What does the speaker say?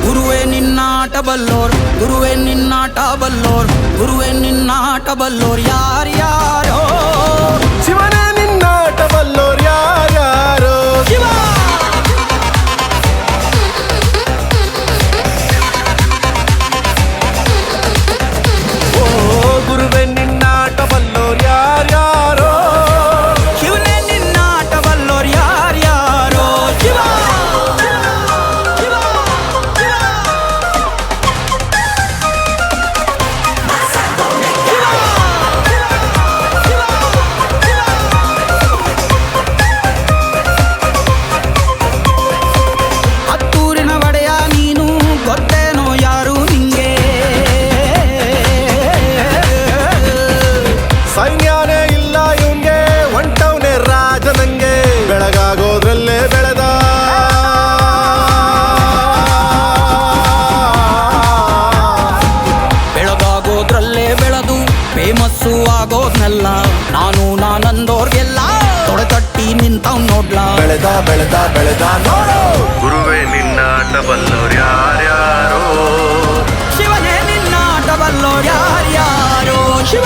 ಗುರುವೇ ನಿನ್ನಾಟ ಬಲ್ಲೋರ್, ಗುರುವೇ ನಿನ್ನಾಟ ಬಲ್ಲೋರ್, ಗುರುವೇ ನಿನ್ನಾಟ ಬಲ್ಲೋರ್ ಯಾರ್ಯಾರೋ. ಶಿವನೇ ನಿನ್ನಾಟ ಬಲ್ಲೋರ್ ಯಾರ್ಯಾರೋ. ಶಿವ ಗುರುವೇ ನಿನ್ನಾಟ ಬಲ್ಲೋರ್ ಯಾರ್ಯಾರೋ. ಶಿವನೇ ನಿನ್ನಾಟ ಬಲ್ಲೋರ್ ಯಾರ್ಯಾರೋ. ಶಿವ ಹತ್ತೂರಿನ ಒಡೆಯ ನೀನು, ಗೊತ್ತೇನೋ ಯಾರು ನಿಂಗೆ. ಸೈನ್ಯನೇ ಇಲ್ಲ ಇವಂಗೆ, ಹೊಂಟವ್ನೆ ರಾಜನಂಗೆ. ಬೆಳಗಾಗೋದ್ರಲ್ಲೇ ಬೆಳೆದ ಬೆಳಗಾಗೋದ್ರಲ್ಲೇ ಬೆಳೆದು ಫೇಮಸ್ಸು ಆಗೋದ್ನೆಲ್ಲ ನಾನಂದೋರ್ಗೆಲ್ಲ ತೊಡೆತಟ್ಟಿ ನಿಂತವ್ ನೋಡ್ಲಾ. ಬೆಳೆದ ಬೆಳೆದ ಬೆಳೆದ ನೋಡು. ಗುರುವೇ ನಿನ್ನಾಟ ಬಲ್ಲೋರ್ ಯಾರ್ಯಾರೋ. ಶಿವನೇ ನಿನ್ನಾಟ ಬಲ್ಲೋರ್ ಯಾರ್ಯಾರೋ. ಶಿವ